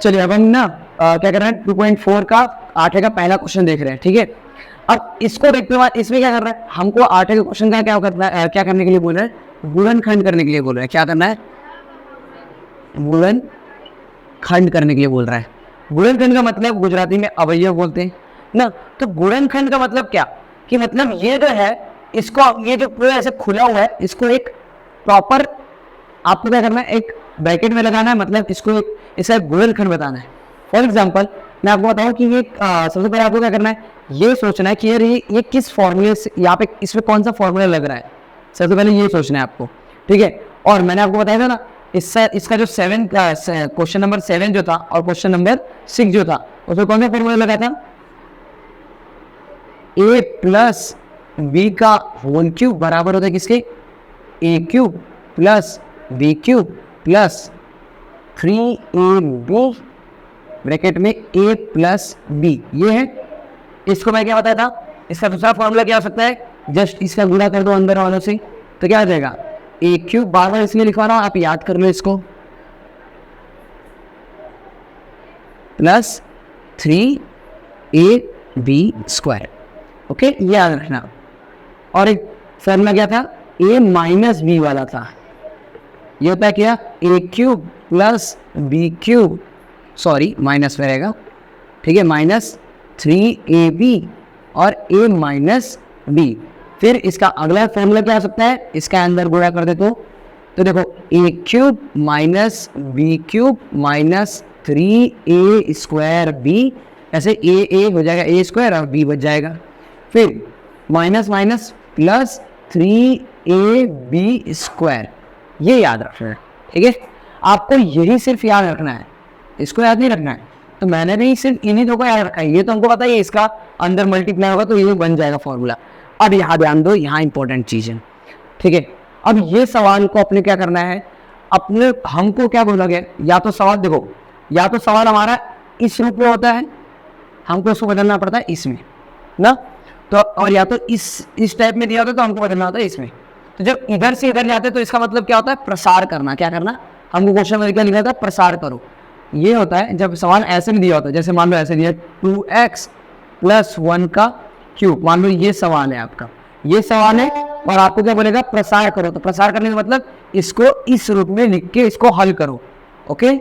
चलिए अब हम ना क्या कर रहे हैं 2.4 का 8 का पहला क्वेश्चन देख रहे हैं, ठीक है। अब इसको देखते हुए इसमें क्या कर रहा है, हमको 8 के क्वेश्चन का क्या करना है, क्या करने के लिए बोल रहे हैं, गुणनखंड करने के लिए बोल रहे हैं। क्या करना है, गुणनखंड करने के लिए बोल रहा है। गुणनखंड का मतलब गुजराती में अवयव बोलते हैं ना। तो गुणनखंड का मतलब क्या, कि मतलब ये जो है इसको, ये जो पूरा ऐसे खुला हुआ है, इसको एक प्रॉपर आपको क्या करना है, एक ब्रैकेट में लगाना है, मतलब इसको इसका गुणनखंड बताना है। फॉर एग्जांपल मैं आपको बताऊं कि ये सबसे पहले आपको क्या करना है, ये सोचना है कि यार ये किस फॉर्मूले से, यहाँ पे इसमें कौन सा फॉर्मूला लग रहा है, सबसे पहले ये सोचना है आपको, ठीक है। और मैंने आपको बताया था ना, इसका जो क्वेश्चन नंबर 7 जो था और क्वेश्चन नंबर 6 जो था, उसमें कौन सा फॉर्मूला लगाया था, a प्लस बी का होल क्यूब बराबर होता है किसके, A cube plus B cube plus 3ab bracket में a प्लस बी। ये है, इसको मैं क्या बताया था, इसका दूसरा फॉर्मूला क्या हो सकता है, जस्ट इसका गुणा कर दो अंदर वालों से, तो क्या आ जाएगा, ए क्यूब, बार बार इसलिए लिखवा रहा हूं, आप याद कर लो इसको, प्लस 3ab²। ओके, ये याद रखना। और एक फॉर्मूला क्या था, a माइनस बी वाला था, ये होता है क्या, A cube plus B cube, sorry minus में रहेगा, ठीक है, माइनस 3ab और a माइनस बी। फिर इसका अगला फॉर्मूला क्या हो सकता है, इसका अंदर गुणा कर दे तो देखो A cube minus B cube minus 3a²b, ऐसे a हो जाएगा a² और b बच जाएगा, फिर माइनस माइनस प्लस 3ab²। ये याद रखना है, ठीक है। आपको यही सिर्फ याद रखना है, इसको याद नहीं रखना है। तो मैंने भी सिर्फ इन्हीं दो को याद रखा है, ये तो हमको पता है इसका अंदर मल्टीप्लाई होगा तो ये बन जाएगा फॉर्मूला। अब यहाँ ध्यान दो, यहाँ इंपॉर्टेंट चीज़ है, ठीक है। अब ये सवाल को अपने क्या करना है, अपने हमको क्या बोला गया, या तो सवाल देखो, या तो सवाल हमारा इस रूप में होता है, हमको उसको बदलना पड़ता है इसमें ना, तो और या तो इस टाइप में दिया होता है तो हमको बदलना होता है इसमें। तो जब इधर से इधर जाते तो इसका मतलब क्या होता है, प्रसार करना। क्या करना, हमको क्वेश्चन में क्या लिखा था, प्रसार करो। ये होता है जब सवाल ऐसे भी दिया होता है, जैसे मान लो ऐसे दिया 2x प्लस 1 का क्यूब, मान लो ये सवाल है आपका, ये सवाल है और आपको क्या बोलेगा, प्रसार करो। तो प्रसार करने का मतलब इसको इस रूप में लिख के इसको हल करो, ओके।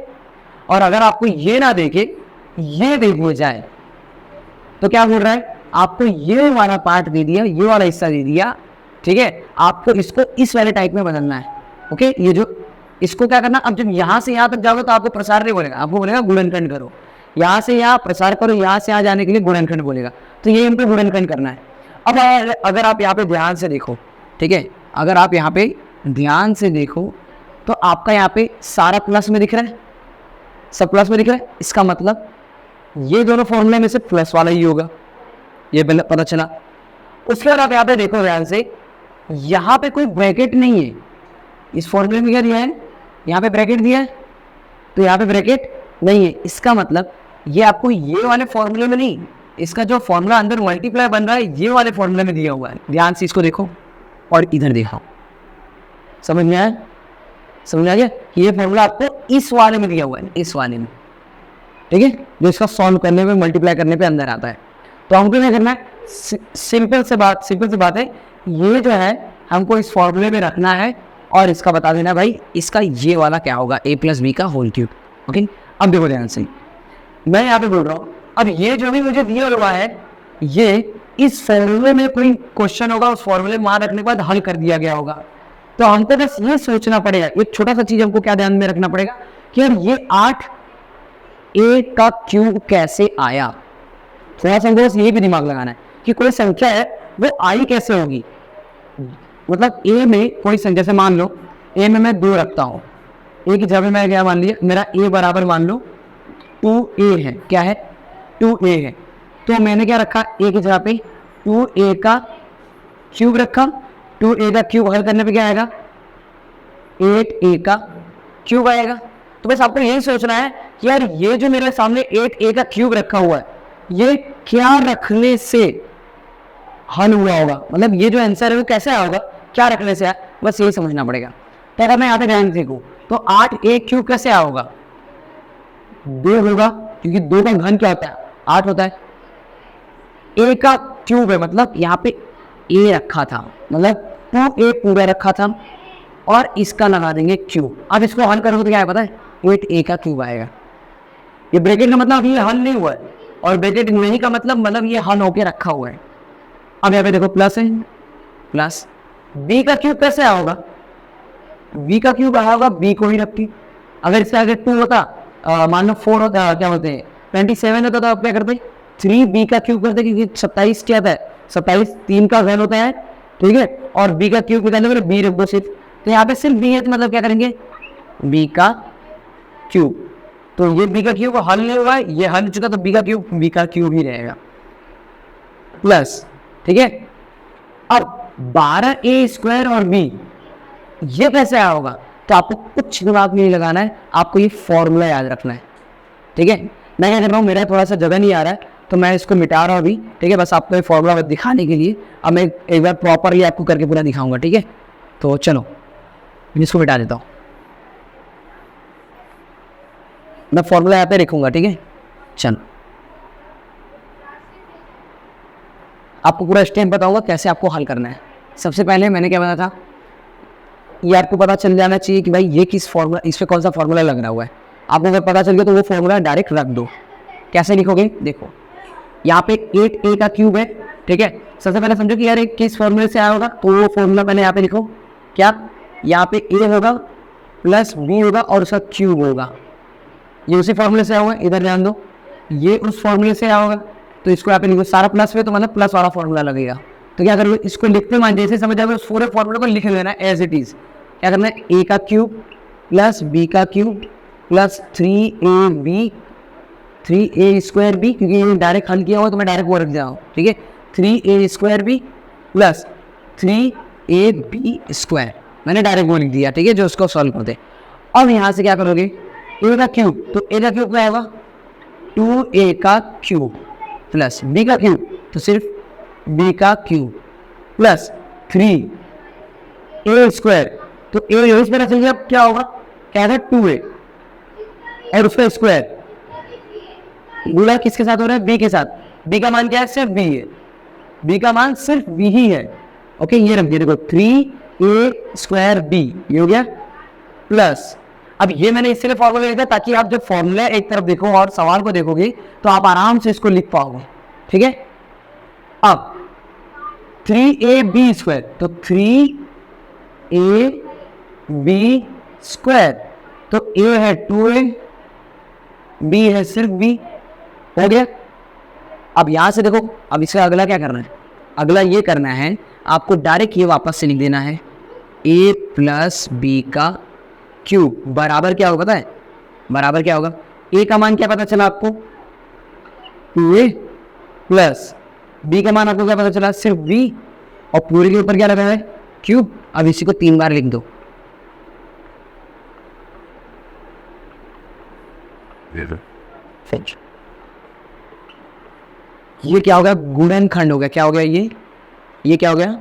और अगर आपको ये ना देखे, ये देखो जाए, तो क्या बोल रहा है, आपको ये वाला पार्ट दे दिया, ये वाला हिस्सा दे दिया, ठीक है, आपको इसको इस वाले टाइप में बदलना है, ओके। ये जो इसको क्या करना, अब जब यहाँ से यहाँ तक जाओगे तो आपको प्रसार नहीं बोलेगा, आपको बोलेगा गुणनखंड करो। यहाँ से यहाँ प्रसार करो, यहाँ से यहाँ जाने के लिए गुणनखंड बोलेगा, तो ये इनको गुणनखंड करना है। अब अगर आप यहाँ पे ध्यान से देखो, ठीक है, अगर आप यहाँ पे ध्यान से देखो तो आपका यहाँ पे सारा प्लस में दिख रहा है, सब प्लस में दिख रहा है, इसका मतलब ये दोनों फॉर्मूले में से प्लस वाला ही होगा, ये पता चला। उसके बाद आप यहाँ पे देखो ध्यान से, यहाँ पे कोई ब्रैकेट नहीं है, इस फॉर्मूले में क्या दिया है, यहाँ पे ब्रैकेट दिया है, तो यहाँ पे ब्रैकेट नहीं है, इसका मतलब ये आपको ये वाले फॉर्मूले में नहीं, इसका जो फॉर्मूला अंदर मल्टीप्लाई बन रहा है ये वाले फॉर्मूले में दिया हुआ है। ध्यान से इसको देखो और इधर देखो, समझ में आया, समझ आ गया, ये फॉर्मूला आपको इस वाले में दिया हुआ है, इस वाले में, ठीक है, जो इसका सॉल्व करने में, मल्टीप्लाई करने पे अंदर आता है। तो हमको क्या करना है, सिंपल से बात है, ये जो है हमको इस फॉर्मूले में रखना है और इसका बता देना भाई, इसका ये वाला क्या होगा, a प्लस बी का होल क्यूब, ओके। अब देखो ध्यान से, मैं यहाँ पे बोल रहा हूँ, अब ये जो भी मुझे दिया हुआ है, ये इस फॉर्मूले में कोई क्वेश्चन होगा, उस फॉर्मूले में मान रखने के बाद हल कर दिया गया होगा। तो हमको बस ये सोचना पड़ेगा, एक छोटा सा चीज हमको क्या ध्यान में रखना पड़ेगा कि यार ये 8a का क्यूब कैसे आया। थोड़ा सा हमको ये भी दिमाग लगाना है कि कोई संख्या है वो आई कैसे होगी, मतलब a में कोई संख्या, जैसे मान लो a में मैं 2 रखता हूँ, a की जगह मैं क्या मान लिया, मेरा a बराबर मान लो 2a है, क्या है 2a है, तो मैंने क्या रखा, a की जगह पे 2a का क्यूब रखा, 2a का क्यूब हल करने पे क्या आएगा, 8a का क्यूब आएगा। तो बस आपको यही सोचना है कि यार ये जो मेरे सामने 8a का क्यूब रखा हुआ है, ये क्या रखने से हल हुआ होगा, मतलब ये जो आंसर है वो कैसे आया होगा, क्या रखने से आया, बस यही समझना पड़ेगा। तो अगर मैं यहाँ पे ध्यान देखूँ तो 8a क्यूब कैसे आया होगा, 2 होगा, क्योंकि 2 का घन क्या होता है, 8 होता है। ए का क्यूब है, मतलब यहाँ पे ए रखा था, मतलब 2a पूरा रखा था, और इसका लगा देंगे क्यूब। अब इसको हल करोगे तो क्या है पता है, 8a का क्यूब आएगा। ये ब्रैकेट का मतलब ये हल नहीं हुआ है, और ब्रैकेट नहीं का मतलब ये हल होके रखा हुआ है। अब यहाँ पे देखो प्लस है, प्लस b का क्यूब कैसे आएगा, b का क्यूब आया होगा b को ही रख के। अगर इससे आगे 2 होता, मान लो 4 होता, क्या बोलते हैं 27 होता, तो आप क्या करते 3b का क्यूब करते, क्योंकि 27 क्या था, 27 3 का घन होता है, ठीक है। और b का क्यूब निकालने के लिए b रख दो सिर्फ, तो यहाँ पे सिर्फ b है, तो मतलब क्या करेंगे b का क्यूब। तो ये b का क्यूब हल नहीं हुआ है, ये हल हो चुका, तो b का क्यूब ही रहेगा, प्लस, ठीक है। अब 12a² और b ये कैसे आया होगा, तो आपको कुछ दिमाग में नहीं लगाना है, आपको ये फॉर्मूला याद रखना है, ठीक है। मैं क्या कर रहा हूँ, मेरा थोड़ा सा जगह नहीं आ रहा है, तो मैं इसको मिटा रहा हूँ अभी, ठीक है, बस आपको ये फॉर्मूला दिखाने के लिए। अब मैं एक बार प्रॉपरली आपको करके पूरा दिखाऊंगा, ठीक है। तो चलो मैं इसको मिटा देता हूँ, मैं फॉर्मूला यहाँ पे लिखूंगा, ठीक है। चलो आपको पूरा स्टेप बताऊंगा कैसे आपको हल करना है। सबसे पहले मैंने क्या बताया था, ये आपको पता चल जाना चाहिए कि भाई ये किस फॉर्मूला, इस पे कौन सा फॉर्मूला लग रहा हुआ है। आपको अगर पता चल गया तो वो फॉर्मूला डायरेक्ट रख दो। कैसे लिखोगे, देखो यहाँ पे 8a का क्यूब है, ठीक है। सबसे पहले समझो कि यार एक किस फॉर्मूले से आया होगा, तो वो फॉर्मूला मैंने यहाँ पे लिखो, क्या यहाँ पे a होगा प्लस b होगा और उसका क्यूब होगा, ये उसी फॉर्मूले से आया हुआ है। इधर ध्यान दो, ये उस फॉर्मूले से आया होगा, तो इसको यहाँ पे लिखो, सारा प्लस में तो मतलब प्लस वाला फॉर्मूला लगेगा। तो क्या करोगे, इसको लिखते मान जैसे समझ जाओगे, उस पूरे फॉर्मूले को लिख लेना एज इट इज। क्या करना है, a का क्यूब प्लस b का क्यूब प्लस 3ab 3a²b, क्योंकि ये डायरेक्ट हल किया हुआ तो मैं डायरेक्ट वो रख जाऊँ, ठीक है। 3a² प्लस 3ab², मैंने डायरेक्ट वो लिख दिया, ठीक है, जो उसको सॉल्व करते। अब यहाँ से क्या करोगे, a का क्यूब, तो a का क्यूब क्या आएगा 2a का क्यूब प्लस b का क्यूब, तो सिर्फ b का क्यूब प्लस 3a², तो a इस तरह से अब क्या होगा, क्या था 2a और उसका स्क्वायर गुणा किसके साथ हो रहा है, b के साथ। b का मान क्या है, सिर्फ b है, b का मान सिर्फ b ही है, ओके। ये रख दिया, देखो 3a²b ये हो गया प्लस। अब ये मैंने इसलिए फॉर्मूला लिखा ताकि आप जब फॉर्मूला एक तरफ देखो और सवाल को देखोगे तो आप आराम से इसको लिख पाओगे, ठीक है। अब 3ab², तो 3ab², तो a है 2a, b है सिर्फ b, हो गया। अब यहां से देखो, अब इसका अगला क्या करना है, अगला ये करना है आपको डायरेक्ट ये वापस से लिख देना है, a प्लस b का क्यूब बराबर क्या होगा पता है, बराबर क्या होगा, a का मान क्या पता चला आपको 2a प्लस b का मान आपको क्या पता चला, सिर्फ b, और पूरे के ऊपर क्या लगा है क्यूब। अब इसी को 3 बार लिख दो, ये क्या हो गया, गुणनखंड हो गया। क्या हो गया ये क्या हो गया,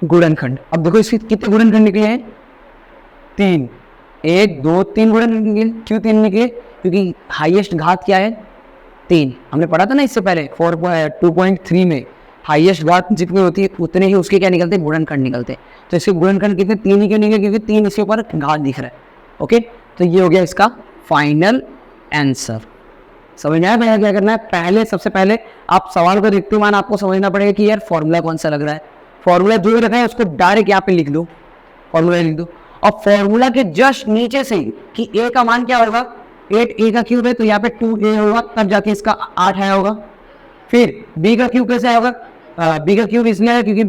गुणनखंड। अब देखो इसके कितने गुणनखंड निकले हैं, 3, 1 2 3 गुणनखंड निकले। क्यों 3 निकले, क्योंकि हाईएस्ट घात क्या है 3, हमने पढ़ा था ना इससे पहले 2.3 में हाईएस्ट घात जितनी होती है उतने ही उसके क्या निकलते हैं, गुणनखंड निकलते हैं। तो इसके गुणनखंड कितने, 3 ही क्यों निकले, क्योंकि 3 इसके ऊपर घात दिख रहा है, ओके। तो ये हो गया इसका फाइनल आंसर। समझ में आया भैया क्या करना है, पहले सबसे पहले आप सवाल को देखते मान आपको समझना पड़ेगा कि यार फॉर्मूला कौन सा लग रहा है। फॉर्मूला जो भी रखा है उसको डायरेक्ट यहाँ पे लिख दो, फॉर्मूला लिख दो, और फॉर्मूला के जस्ट नीचे से कि a का मान क्या होगा, 8a का क्यूब है तो यहाँ पे 2a होगा, तब जाके इसका 8 आया होगा। फिर b का क्यूब कैसे आएगा, b का क्यूब इसलिए है क्योंकि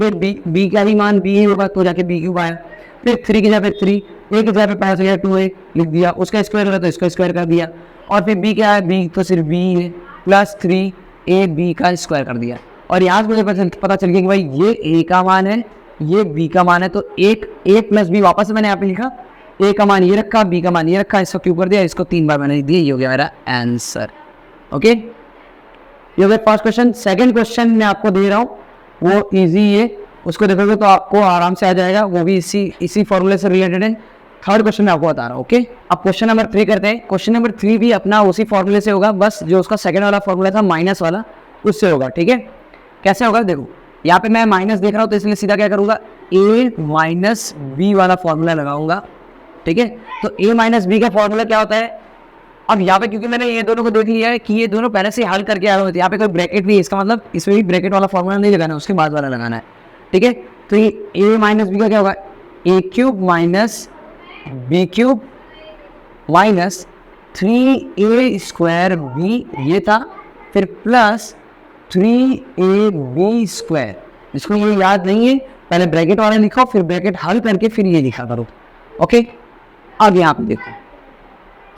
b का ही मान b ही होगा, तो जाके b क्यूब आया। फिर 3 की जगह पे 3, a की जगह पे पास हो गया 2a लिख दिया, उसका स्क्वायर होगा तो इसका स्क्वायर कर दिया, और फिर b क्या है, b तो सिर्फ b है प्लस 3ab का स्क्वायर कर दिया। और यहाँ से मुझे पता चल गया कि भाई ये a का मान है, ये b का मान है, तो एक a प्लस b वापस मैंने यहाँ पे लिखा, a का मान ये रखा, b का मान ये रखा, इसको क्यूब कर दिया, इसको 3 बार मैंने लिख दिया, ये हो गया मेरा आंसर, ओके। ये हो गया फर्स्ट क्वेश्चन। सेकंड क्वेश्चन मैं आपको दे रहा हूँ, वो इजी है, उसको देखोगे तो आपको आराम से आ जाएगा, वो भी इसी फॉर्मूले से रिलेटेड है। थर्ड क्वेश्चन मैं आपको बता रहा हूँ। ओके, अब क्वेश्चन नंबर 3 करते हैं। क्वेश्चन नंबर 3 भी अपना उसी फॉर्मूले से होगा, बस जो उसका सेकंड वाला फॉर्मूला था माइनस वाला, उससे होगा। ठीक है, कैसे होगा देखो, यहाँ पे मैं माइनस देख रहा हूँ तो इसलिए सीधा क्या करूँगा, a माइनस बी वाला फॉर्मूला लगाऊंगा। ठीक है, तो a माइनस बी का फॉर्मूला क्या होता है, अब यहाँ पे क्योंकि मैंने ये दोनों को देख लिया है कि ये दोनों पहले से हल करके आए हुए थे, यहाँ पे कोई ब्रैकेट भी है, इसका मतलब इसमें भी ब्रैकेट वाला फॉर्मूला नहीं लगाना है, उसके बाद वाला लगाना है। ठीक है, तो ये a माइनस बी का क्या होगा, a cube minus B cube minus 3a square b, ये था, फिर प्लस 3ab स्क्वायर। इसको ये याद नहीं है, पहले ब्रैकेट वाला लिखो फिर ब्रैकेट हल करके फिर ये लिखा करो। ओके, अब यहाँ पे देखो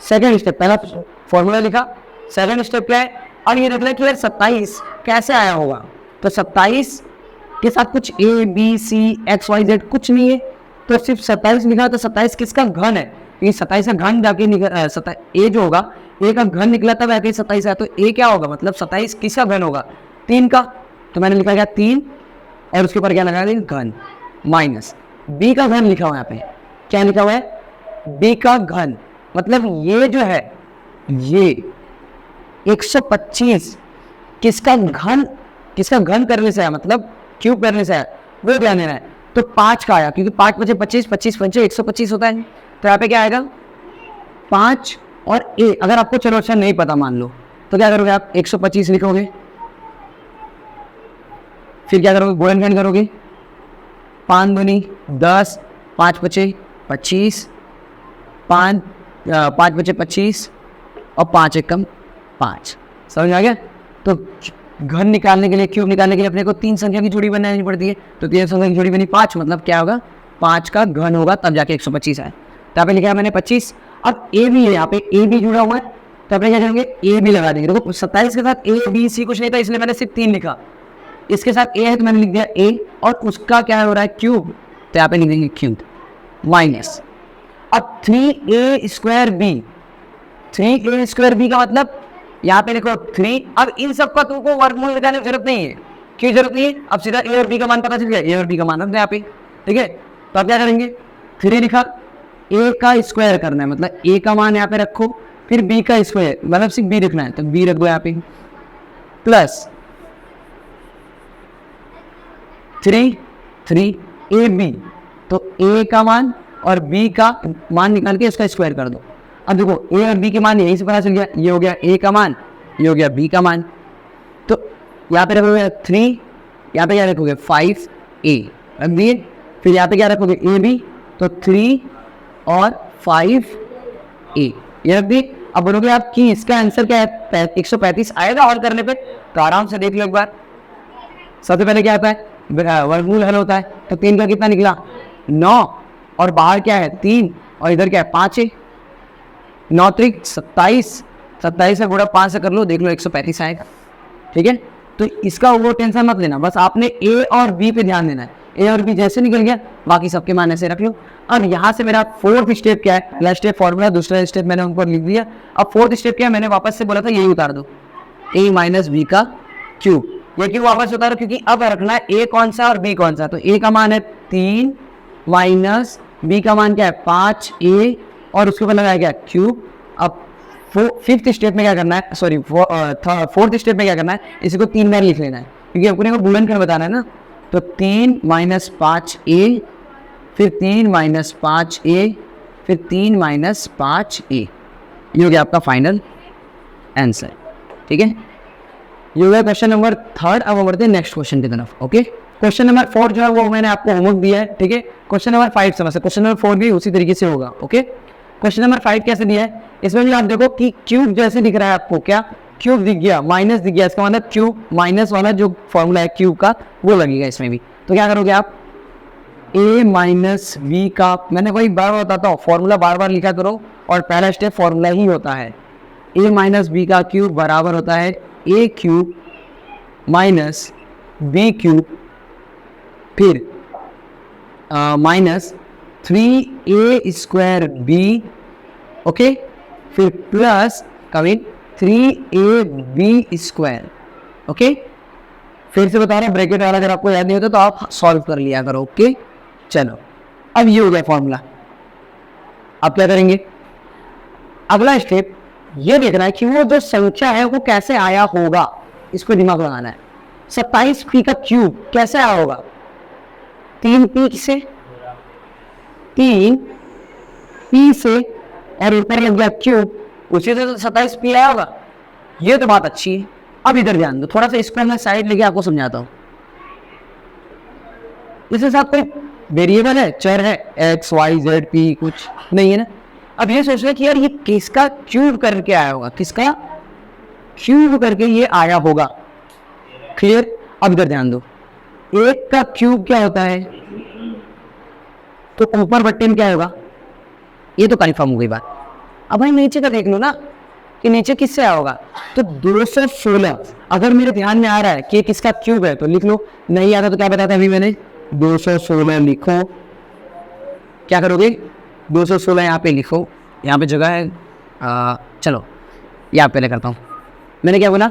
सेकंड स्टेप, पहला फॉर्मूला लिखा, सेकंड स्टेप क्या है, और ये देख लें कि यार 27 कैसे आया होगा, तो 27 के साथ कुछ a b c x y z कुछ नहीं है, तो सिर्फ 27 लिखा, तो 27 किसका घन है, क्योंकि 27 का घन जाके निकल a जो होगा, a का घन निकला तब आके 27 आया, तो a क्या होगा, मतलब 27 किसका घन होगा, 3 का, तो मैंने लिखा क्या 3 और उसके ऊपर क्या लगा दिया घन, माइनस b का घन लिखा हुआ है, यहाँ पे क्या लिखा हुआ है, b का घन, मतलब ये जो है ये 125 किसका घन करने से आया, मतलब क्यूब करने से आया, वो ध्यान देना है। तो 5 का आया, क्योंकि 5 बचे 25, 25 पंचे 125 होता है, तो यहाँ पे क्या आएगा 5 और a, अगर आपको चलो अच्छा नहीं पता मान लो, तो क्या करोगे आप 125 लिखोगे, फिर क्या करोगे गुणनखंड करोगे, 5 दूनी 10, 5 बचे 25, 5 बचे 25 और 5 एकम 5, समझ आ गया। तो घन निकालने के लिए, क्यूब निकालने के लिए अपने को 3 संख्या की जोड़ी बनानी पड़ती है, तो 3 संख्या की जोड़ी बनी 5, मतलब क्या होगा 5 का घन होगा तब जाके 125 आए, तो यहाँ पे लिखा है मैंने 25। अब ए भी है, यहाँ पे ए भी जुड़ा हुआ है, तो अपने क्या करेंगे ए भी लगा देंगे। देखो 27 के साथ ए बी सी कुछ नहीं था, इसलिए मैंने सिर्फ 3 लिखा, इसके साथ ए है तो मैंने लिख दिया ए, और उसका क्या हो रहा है क्यूब, तो यहाँ पे लिख देंगे क्यूब माइनस। अब 3a square B, 3a square B का मतलब यहाँ पे देखो 3, अब इन सब का तुमको वर्गमूल निकालने की जरूरत नहीं है, क्यों जरूरत नहीं है, अब सीधा a और b का मान पता चल गया, a और b का मान रखना यहाँ पे। ठीक है, तो अब क्या करेंगे 3 लिखा, a का स्क्वायर करना है, मतलब a का मान यहाँ पे रखो, फिर b का स्क्वायर, मतलब सिर्फ b रखना है, तो b रख दो यहाँ पे, प्लस 3ab, तो a का मान और b का मान निकाल के इसका स्क्वायर कर दो। अब देखो a और b के मान यहीं से पता चल गया, ये हो गया a का मान, ये हो गया b का मान, तो यहाँ पे रखोगे 3, यहाँ पे क्या रखोगे 5a रख दिए, फिर यहाँ पे क्या रखोगे ab, तो 3 और 5a ये रख दिए। अब बोलोगे आप कि इसका आंसर क्या है, 135 आएगा हल करने पे, तो आराम से देख लो एक बार। सबसे पहले क्या आता है, वर्गमूल हल होता है, तो 3 का कितना निकला 9, और बाहर क्या है 3, और इधर क्या है 5 है, 9 त्रिक 27, 27 से गुणा 5 से कर लो, देख लो 135 आएगा। ठीक है, तो इसका वो टेंशन मत लेना, बस आपने ए और बी पे ध्यान देना है, ए और बी जैसे निकल गया बाकी सबके मान ऐसे रख लो। अब यहाँ से मेरा फोर्थ स्टेप क्या है, पहला स्टेप फॉर्मूला, दूसरा स्टेप मैंने उन पर लिख दिया। अब फोर्थ स्टेप क्या है, मैंने वापस से बोला था यही उतार दो, a माइनस बी का क्यूब, ये क्यों वापस उतारो, क्योंकि अब रखना है a कौन सा और b कौन सा, तो a का मान है 3 माइनस b का मान क्या है 5a, और उसके ऊपर लगाया गया क्यूब। अब फिफ्थ स्टेप में क्या करना है, सॉरी फोर्थ स्टेप में क्या करना है, इसी को 3 बार लिख लेना है, क्योंकि अपने को गुणनखंड बताना है ना, तो 3 माइनस 5a, फिर 3 माइनस 5a, फिर 3 माइनस 5a, ये हो गया आपका फाइनल आंसर। ठीक है, ये हो गया क्वेश्चन नंबर 3। अब बढ़ते हैं नेक्स्ट क्वेश्चन की तरफ। ओके, क्वेश्चन नंबर 4 जो है वो मैंने आपको होमवर्क दिया है। ठीक है, क्वेश्चन नंबर 5 समझते, क्वेश्चन नंबर 4 भी उसी तरीके से होगा। ओके, क्वेश्चन नंबर 5 कैसे दिया है, इसमें भी आप देखो कि क्यूब जैसे दिख रहा है आपको, क्या क्यूब दिख गया, माइनस दिख गया, इसका मतलब क्यूब माइनस वाला जो फॉर्मूला है क्यूब का वो लगेगा इसमें भी। तो क्या करोगे आप, a माइनस बी का, मैंने वही बार बार बताता हूँ, फॉर्मूला बार बार लिखा करो, और पहला स्टेप फॉर्मूला ही होता है, a माइनस बी का क्यूब बराबर होता है a cube minus B cube, फिर minus 3a square B, okay, फिर plus coming 3ab square. Okay, फिर से बता रहे हैं ब्रैकेट वाला अगर आपको याद नहीं होता तो आप सॉल्व कर लिया करो। ओके, चलो अब ये हो गया फॉर्मूला। अब क्या करेंगे, अगला स्टेप ये देखना है कि वो जो संख्या है वो कैसे आया होगा, इस पर दिमाग लगाना है। 27p का क्यूब कैसे आया होगा, 3p से, 3p से और ऊपर लग गया क्यूब, उसी से तो 27p आया होगा। ये तो बात अच्छी है। अब इधर ध्यान दो, थोड़ा सा इसको मैं साइड लेके आपको समझाता हूँ। इसके साथ कोई वेरिएबल है, चर है, एक्स वाई जेड पी कुछ नहीं है ना। अब ये सोच रहे कि यार ये किसका क्यूब करके आया होगा, किसका क्यूब करके ये आया होगा। क्लियर। अब इधर ध्यान दो, एक का क्यूब क्या होता है, तो ऊपर बट्टे में क्या होगा, ये तो कन्फर्म हो गई बात। अब भाई नीचे का देख लो ना कि नीचे किससे आया होगा, तो 216। अगर मेरे ध्यान में आ रहा है कि ये किसका क्यूब है तो लिख लो, नहीं आता तो क्या बताया था अभी मैंने, 216 लिखो। क्या करोगे, 216 यहाँ पे लिखो, यहाँ पे जगह है, चलो यहाँ पहले करता हूँ। मैंने क्या बोला,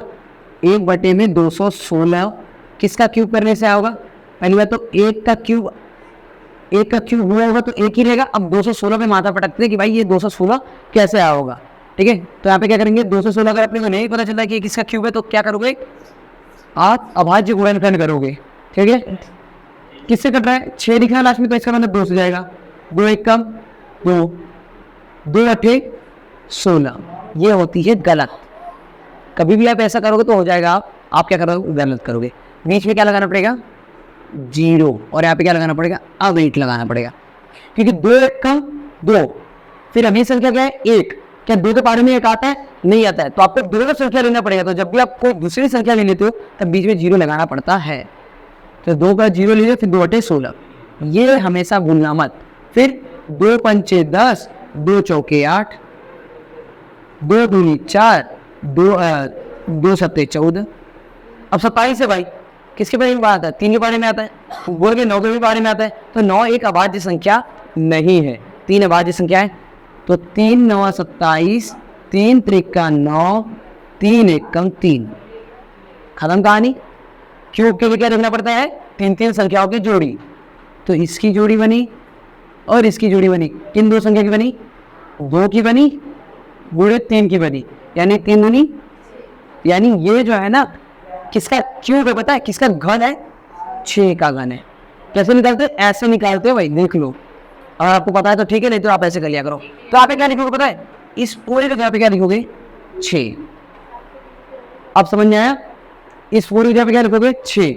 1/216 किसका क्यूब करने से आएगा, पहली बात तो एक का क्यूब हुआ होगा तो एक ही रहेगा। अब 216 पे माथा पटकते हैं कि भाई ये 216 कैसे आया होगा, ठीक है। तो यहाँ पे क्या करेंगे, 216 अगर अपने को नहीं पता चलता कि ये किसका क्यूब है तो क्या करोगे, आप अभाज्य गुणनखंड करोगे, ठीक है। किससे कट रहा है, 6 लिखा है लास्ट में तो इसका मतलब 2 से जाएगा, 2 1 कम 2, 2 8 16। ये होती है गलत। कभी भी आप ऐसा करोगे तो हो जाएगा, आप क्या करोगे, गलत करोगे। बीच में क्या लगाना पड़ेगा, 0, और यहाँ पे क्या लगाना पड़ेगा, अब 8 लगाना पड़ेगा, क्योंकि 2 1 कम 2, फिर अभी संख्या क्या है 1। क्या 2 के पारे में 1 आता है, नहीं आता है, तो आपको 2 का संख्या लेना पड़ेगा। तो जब भी आप कोई दूसरी संख्या ले लेते हो तब बीच में 0 लगाना पड़ता है। तो 2 का 0 लीजिए, फिर 2 8 16, ये हमेशा भूलना मत। फिर 2 पंचे 10, 2 चौके 8, 2 दूनी 4, 2 सत्ते 14। अब 27 है भाई, किसके बारे में बात है, 3 के बारे में आता है, बोल के 9 के भी बारे में आता है। तो 9 एक अभाज्य संख्या नहीं है, 3 अभाज्य संख्या है। तो 3 9 27, 3 त्रिका 9, 3 1 कम 3, खत्म कहानी। क्यूब के लिए क्या रखना पड़ता है, 3 संख्याओं की जोड़ी। तो इसकी जोड़ी बनी और इसकी जोड़ी बनी, किन 2 संख्या की बनी, 2 की बनी गुणे 3 की बनी, यानी 3 दूनी, यानी ये जो है ना किसका क्यूब है पता है, किसका घन है, 6 का घन है। कैसे निकालते हैं, ऐसे निकालते हो भाई, देख लो। अगर आपको पता है तो ठीक है, नहीं तो आप ऐसे कर लिया करो। तो आप क्या लिखोगे पता है, इस पूरे जगह पे क्या लिखोगे, 6। अब समझ में आया, इस पूरी जगह पे क्या लिखोगे, 6।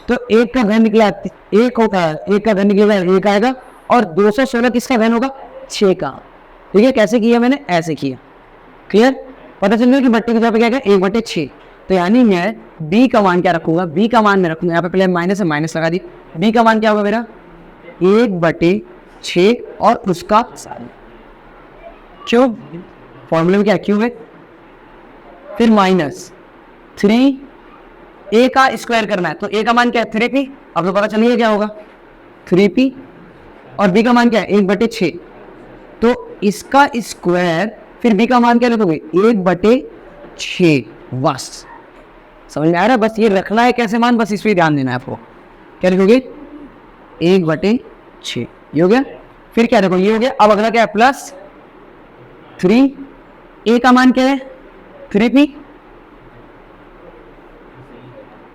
तो 1 का घन निकला, 1 होता है, 1 का घन निकलेगा 1 आएगा, और 216 किसका घन होगा, 6 का। ठीक है, कैसे किया मैंने, ऐसे किया। क्लियर, पता चल गया कि बट्टे की जगह पे क्या है, 1/6। तो यानी मैं b का मान क्या रखूंगा, b का मान मैं रखूंगा, यहाँ पे पहले माइनस है, माइनस लगा दी। b का मान क्या होगा मेरा, 1/6 और उसका क्यूब, फॉर्मूले में क्या क्यूब है, फिर माइनस 3, a का स्क्वायर करना है, तो a का मान क्या है, 3p। अब तो पता चलिए क्या होगा, 3p, और b का मान क्या है, 1/6। तो इसका स्क्वायर, फिर b का मान क्या रखोगे, 1/6। बस समझ में आ रहा है, बस ये रखना है कैसे मान, बस इस पर ध्यान देना है आपको। क्या लिखोगे, 1/6, ये हो गया। फिर क्या देखो, ये हो गया। अब अगला क्या है, प्लस 3, a का मान क्या है, 3p,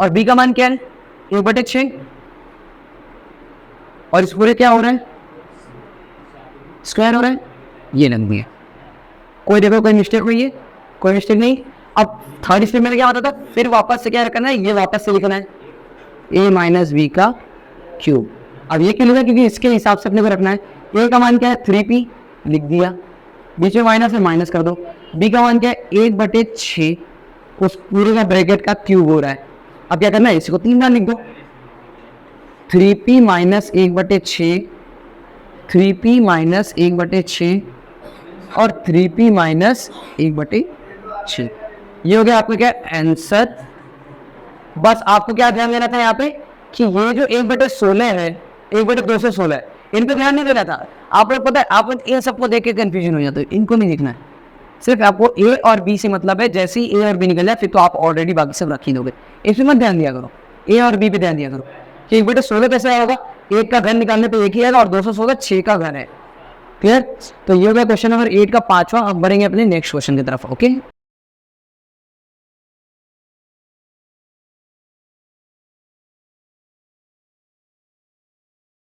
और b का मान क्या है, 1/6, और इस पूरे क्या हो रहा है, स्क्वायर हो रहा है, ये लग दिया। कोई देखो कोई मिस्टेक हुई है, कोई मिस्टेक नहीं। अब थर्ड स्टेप में क्या होता था, फिर वापस से क्या करना है, ये वापस से लिखना है a - b का क्यूब। अब ये क्यों लिखा, क्योंकि इसके हिसाब से अपने को रखना है। a का मान क्या है, 3p, लिख दिया, बीच में माइनस है, माइनस कर दो। b का मान क्या है, 1/6, उस पूरे का ब्रैकेट का क्यूब हो रहा है। अब क्या करना है, इसको 3 बार लिख दो, 3p - 1/6, 3p - 1/6 और 3p - 1/6। ये हो गया आपको क्या आंसर। बस आपको क्या ध्यान देना था यहाँ पे कि ये जो 1/16 है, 1/216 है, इन पे ध्यान नहीं देना था। आप लोग पता है, आप इन सबको देख के कंफ्यूजन हो जाते हो, इनको नहीं देखना है। सिर्फ आपको a और b से मतलब है, जैसे ही a और b निकल जाए फिर तो आप ऑलरेडी बाकी सब रख ही दोगे, इसमें मत ध्यान दिया करो, a और b पे ध्यान दिया करो कि 1/16 कैसे आएगा, 1 का घन निकालने पे 1 ही आएगा, और 216 6 का घन है। क्लियर? तो ये हो गया क्वेश्चन नंबर 8 का 5वां। अब बढ़ेंगे अपने नेक्स्ट क्वेश्चन की तरफ। ओके।